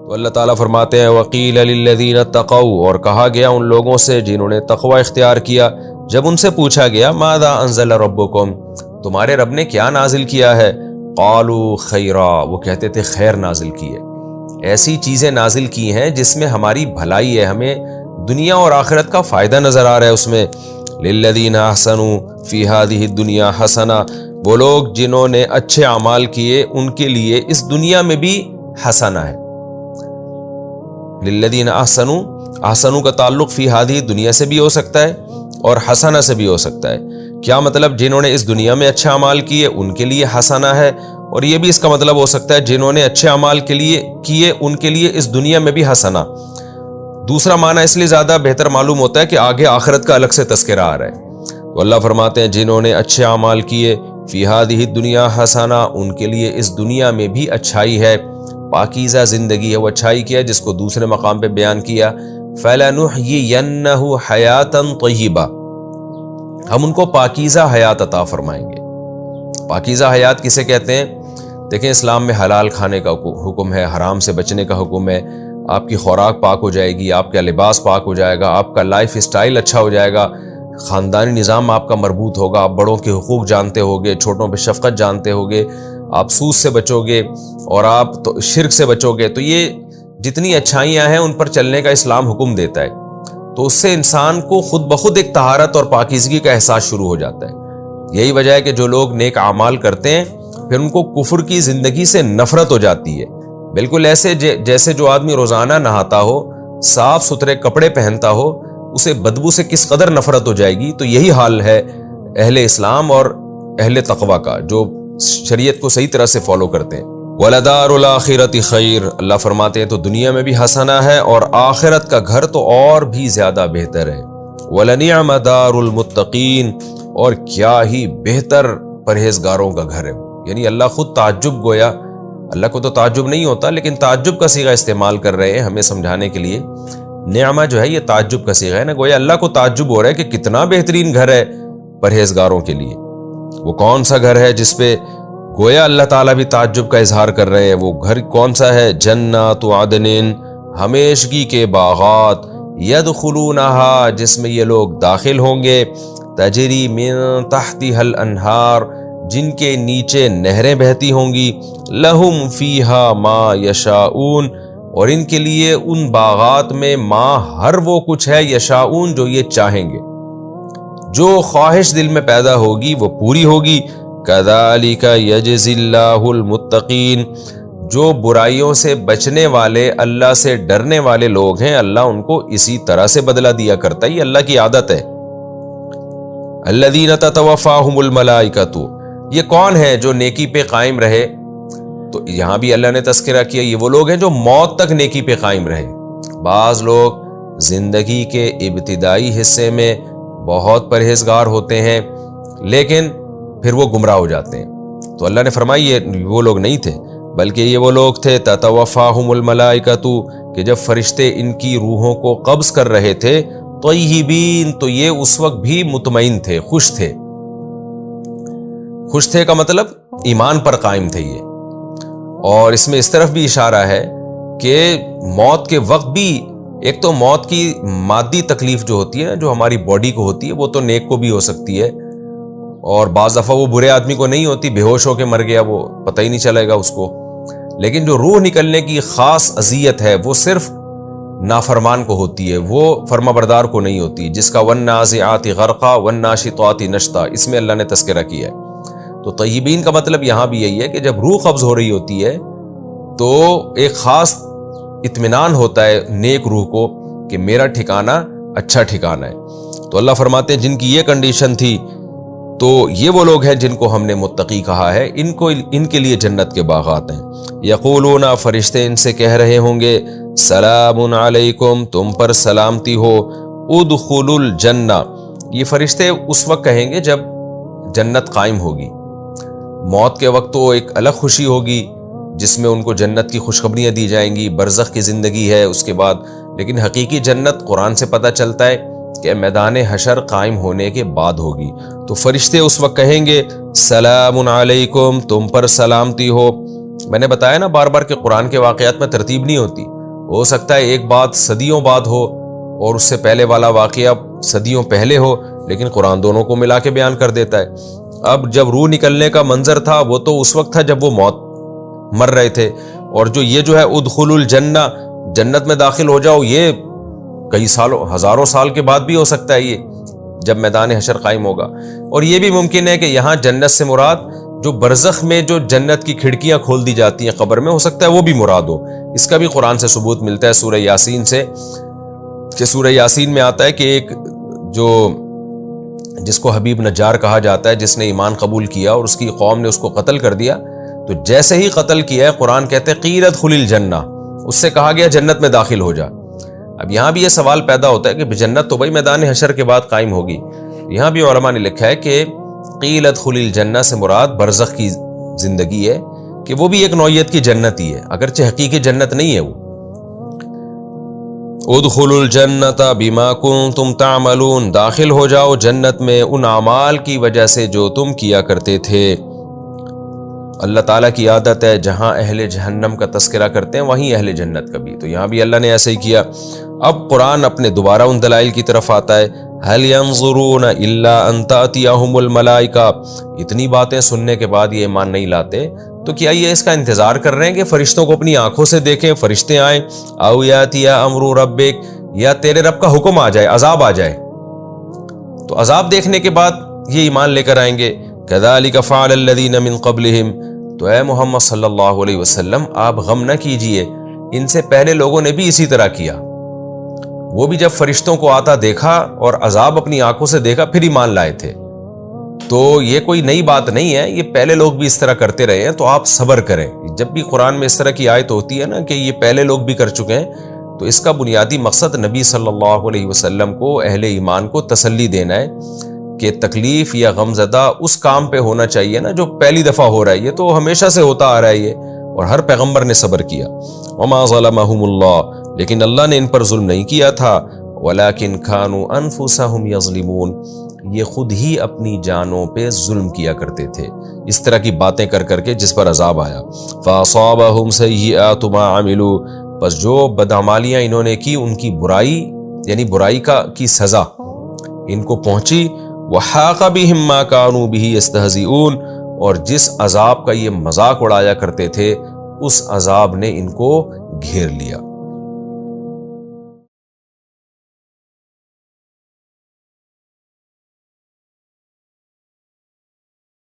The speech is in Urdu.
تو اللہ تعالیٰ فرماتے ہیں وَقِيلَ لِلَّذِينَ اتَّقَوْا، اور کہا گیا ان لوگوں سے جنہوں نے تقوی اختیار کیا، جب ان سے پوچھا گیا ماذا انزل ربکم، تمہارے رب نے کیا نازل کیا ہے، قالوا خیرا، وہ کہتے تھے خیر نازل کی ہے، ایسی چیزیں نازل کی ہیں جس میں ہماری بھلائی ہے، ہمیں دنیا اور آخرت کا فائدہ نظر آ رہا ہے اس میں۔ للذین احسنوا فی ہذہ الدنیا حسنہ، وہ لوگ جنہوں نے اچھے اعمال کیے ان کے لیے اس دنیا میں بھی حسنہ ہے۔ للذین احسنوا، احسنوا کا تعلق فی ہذہ دنیا سے بھی ہو سکتا ہے اور حسنہ سے بھی ہو سکتا ہے۔ کیا مطلب؟ جنہوں نے اس دنیا میں اچھے اعمال کیے ان کے لیے حسنہ ہے، اور یہ بھی اس کا مطلب ہو سکتا ہے جنہوں نے اچھے اعمال کیے ان کے لیے اس دنیا میں بھی حسنہ۔ دوسرا معنی اس لیے زیادہ بہتر معلوم ہوتا ہے کہ آگے آخرت کا الگ سے تذکرہ آ رہا ہے۔ تو اللہ فرماتے ہیں جنہوں نے اچھے اعمال کیے فی ہذہ الدنیا حسنہ، ان کے لیے اس دنیا میں بھی اچھائی ہے، پاکیزہ زندگی ہے۔ وہ اچھائی کیا ہے جس کو دوسرے مقام پہ بیان کیا، فَلَنُحْيِيَنَّهُ حَيَاةً طَيِّبَةً، ہم ان کو پاکیزہ حیات عطا فرمائیں گے۔ پاکیزہ حیات کسے کہتے ہیں؟ دیکھیں اسلام میں حلال کھانے کا حکم ہے، حرام سے بچنے کا حکم ہے، آپ کی خوراک پاک ہو جائے گی، آپ کا لباس پاک ہو جائے گا، آپ کا لائف اسٹائل اچھا ہو جائے گا، خاندانی نظام آپ کا مربوط ہوگا، آپ بڑوں کے حقوق جانتے ہوگے، چھوٹوں پہ شفقت جانتے ہوگے، آپ سود سے بچو گے اور آپ تو شرک سے بچو گے۔ تو یہ جتنی اچھائیاں ہیں ان پر چلنے کا اسلام حکم دیتا ہے، تو اس سے انسان کو خود بخود ایک طہارت اور پاکیزگی کا احساس شروع ہو جاتا ہے۔ یہی وجہ ہے کہ جو لوگ نیک اعمال کرتے ہیں پھر ان کو کفر کی زندگی سے نفرت ہو جاتی ہے، بالکل ایسے جیسے جو آدمی روزانہ نہاتا ہو، صاف ستھرے کپڑے پہنتا ہو، اسے بدبو سے کس قدر نفرت ہو جائے گی۔ تو یہی حال ہے اہل اسلام اور اہل تقوی کا، جو شریعت کو صحیح طرح سے فالو کرتے ہیں۔ وَلَدَارُ الْآخِرَةِ خَيْرٌ، اللہ فرماتے ہیں تو دنیا میں بھی حسنہ ہے اور آخرت کا گھر تو اور بھی زیادہ بہتر ہے۔ وَلَنِعْمَ دَارُ الْمُتَّقِينَ، اور کیا ہی بہتر پرہیزگاروں کا گھر ہے۔ یعنی اللہ خود تعجب گویا، اللہ کو تو تعجب نہیں ہوتا لیکن تعجب کا صیغہ استعمال کر رہے ہیں ہمیں سمجھانے کے لیے۔ نعمہ جو ہے یہ تعجب کا صیغہ ہے نا، گویا اللہ کو تعجب ہو رہا ہے کہ کتنا بہترین گھر ہے پرہیزگاروں کے لیے۔ وہ کون سا گھر ہے جس پہ گویا اللہ تعالیٰ بھی تعجب کا اظہار کر رہے ہیں؟ وہ گھر کون سا ہے؟ جنات عدن، ہمیشگی کے باغات، یدخلونہا، جس میں یہ لوگ داخل ہوں گے، تجری من تحتہا الانہار، جن کے نیچے نہریں بہتی ہوں گی، لہم فیہا ما یشاؤون، اور ان کے لیے ان باغات میں ما ہر وہ کچھ ہے، یشاؤون جو یہ چاہیں گے، جو خواہش دل میں پیدا ہوگی وہ پوری ہوگی۔ کذالک یجزی اللہ المتقین، جو برائیوں سے بچنے والے، اللہ سے ڈرنے والے لوگ ہیں، اللہ ان کو اسی طرح سے بدلہ دیا کرتا ہے، یہ اللہ کی عادت ہے۔ الذین تتوفاہم الملائکۃ، یہ کون ہے جو نیکی پہ قائم رہے؟ تو یہاں بھی اللہ نے تذکرہ کیا یہ وہ لوگ ہیں جو موت تک نیکی پہ قائم رہے۔ بعض لوگ زندگی کے ابتدائی حصے میں بہت پرہیزگار ہوتے ہیں لیکن پھر وہ گمراہ ہو جاتے ہیں، تو اللہ نے فرمایا یہ وہ لوگ نہیں تھے، بلکہ یہ وہ لوگ تھے تتوفاہم الملائکۃ، کہ جب فرشتے ان کی روحوں کو قبض کر رہے تھے، طیبین، تو یہ اس وقت بھی مطمئن تھے، خوش تھے۔ خوش تھے کا مطلب ایمان پر قائم تھے یہ، اور اس میں اس طرف بھی اشارہ ہے کہ موت کے وقت بھی ایک تو موت کی مادی تکلیف جو ہوتی ہے نا، جو ہماری باڈی کو ہوتی ہے، وہ تو نیک کو بھی ہو سکتی ہے، اور بعض دفعہ وہ برے آدمی کو نہیں ہوتی، بے ہوش ہو کے مر گیا، وہ پتہ ہی نہیں چلے گا اس کو، لیکن جو روح نکلنے کی خاص اذیت ہے وہ صرف نافرمان کو ہوتی ہے، وہ فرما بردار کو نہیں ہوتی، جس کا والنازعات غرقا والناشطات نشطا، اس میں اللہ نے تذکرہ کیا ہے۔ تو طیبین کا مطلب یہاں بھی یہی ہے کہ جب روح قبض ہو رہی ہوتی ہے تو ایک خاص اطمینان ہوتا ہے نیک روح کو کہ میرا ٹھکانہ اچھا ٹھکانہ ہے۔ تو اللہ فرماتے ہیں جن کی یہ کنڈیشن تھی تو یہ وہ لوگ ہیں جن کو ہم نے متقی کہا ہے، ان کے لیے جنت کے باغات ہیں۔ یقولون، فرشتے ان سے کہہ رہے ہوں گے، سلام علیکم، تم پر سلامتی ہو، ادخلوا الجنہ، یہ فرشتے اس وقت کہیں گے جب جنت قائم ہوگی۔ موت کے وقت تو ایک الگ خوشی ہوگی جس میں ان کو جنت کی خوشخبریاں دی جائیں گی، برزخ کی زندگی ہے اس کے بعد، لیکن حقیقی جنت قرآن سے پتہ چلتا ہے کہ میدان حشر قائم ہونے کے بعد ہوگی۔ تو فرشتے اس وقت کہیں گے سلام علیکم، تم پر سلامتی ہو، میں نے بتایا نا بار بار کہ قرآن کے واقعات میں ترتیب نہیں ہوتی. ہو سکتا ہے ایک بات صدیوں بعد ہو اور اس سے پہلے والا واقعہ صدیوں پہلے ہو، لیکن قرآن دونوں کو ملا کے بیان کر دیتا ہے. اب جب روح نکلنے کا منظر تھا وہ تو اس وقت تھا جب وہ مر رہے تھے، اور یہ جو ہے ادخلوا الجنہ، جنت میں داخل ہو جاؤ، یہ کئی سالوں، ہزاروں سال کے بعد بھی ہو سکتا ہے، یہ جب میدان حشر قائم ہوگا. اور یہ بھی ممکن ہے کہ یہاں جنت سے مراد جو برزخ میں جو جنت کی کھڑکیاں کھول دی جاتی ہیں قبر میں، ہو سکتا ہے وہ بھی مراد ہو. اس کا بھی قرآن سے ثبوت ملتا ہے سورہ یاسین سے، کہ سورہ یاسین میں آتا ہے کہ ایک جو جس کو حبیب نجار کہا جاتا ہے، جس نے ایمان قبول کیا اور اس کی قوم نے اس کو قتل کر دیا، تو جیسے ہی قتل کیا ہے قرآن کہتے ہیں قیل ادخل الجنہ، اس سے کہا گیا جنت میں داخل ہو جا. اب یہاں بھی یہ سوال پیدا ہوتا ہے کہ جنت تو بھائی میدان حشر کے بعد قائم ہوگی. یہاں بھی علماء نے لکھا ہے کہ قیل ادخل الجنہ سے مراد برزخ کی زندگی ہے، کہ وہ بھی ایک نوعیت کی جنت ہی ہے، اگرچہ حقیقی جنت نہیں ہے وہ. ادخلوا الجنت بما کنتم تعملون، داخل ہو جاؤ جنت میں ان اعمال کی وجہ سے جو تم کیا کرتے تھے. اللہ تعالیٰ کی عادت ہے جہاں اہل جہنم کا تذکرہ کرتے ہیں وہیں اہل جنت کا بھی، تو یہاں بھی اللہ نے ایسے ہی کیا. اب قرآن اپنے دوبارہ ان دلائل کی طرف آتا ہے. هل ينظرون الا ان تأتيهم الملائکہ، اتنی باتیں سننے کے بعد یہ ایمان نہیں لاتے تو کیا یہ اس کا انتظار کر رہے ہیں کہ فرشتوں کو اپنی آنکھوں سے دیکھیں، فرشتے آئیں؟ او یاتی امر ربک، یا تیرے رب کا حکم آ جائے، عذاب آ جائے، تو عذاب دیکھنے کے بعد یہ ایمان لے کر آئیں گے. کذالک فعل الذین من قبلہم، تو اے محمد صلی اللہ علیہ وسلم آپ غم نہ کیجئے، ان سے پہلے لوگوں نے بھی اسی طرح کیا. وہ بھی جب فرشتوں کو آتا دیکھا اور عذاب اپنی آنکھوں سے دیکھا پھر ایمان لائے تھے. تو یہ کوئی نئی بات نہیں ہے، یہ پہلے لوگ بھی اس طرح کرتے رہے ہیں، تو آپ صبر کریں. جب بھی قرآن میں اس طرح کی آیت ہوتی ہے نا کہ یہ پہلے لوگ بھی کر چکے ہیں، تو اس کا بنیادی مقصد نبی صلی اللہ علیہ وسلم کو، اہل ایمان کو تسلی دینا ہے کہ تکلیف یا غمزدہ اس کام پہ ہونا چاہیے نا جو پہلی دفعہ ہو رہا ہے. یہ تو ہمیشہ سے ہوتا آ رہا ہے یہ، اور ہر پیغمبر نے صبر کیا. وما ظلمهم اللہ، لیکن اللہ نے ان پر ظلم نہیں کیا تھا. ولکن كانوا انفسهم یظلمون، یہ خود ہی اپنی جانوں پہ ظلم کیا کرتے تھے اس طرح کی باتیں کر کر کے جس پر عذاب آیا. فاصابهم سیئات ما عملوا، پس جو بدعمالیاں انہوں نے کی ان کی برائی یعنی برائی کی سزا ان کو پہنچی. وحاق بهم ما كانوا به يستهزئون، اور جس عذاب کا یہ مذاق اڑایا کرتے تھے اس عذاب نے ان کو گھیر لیا.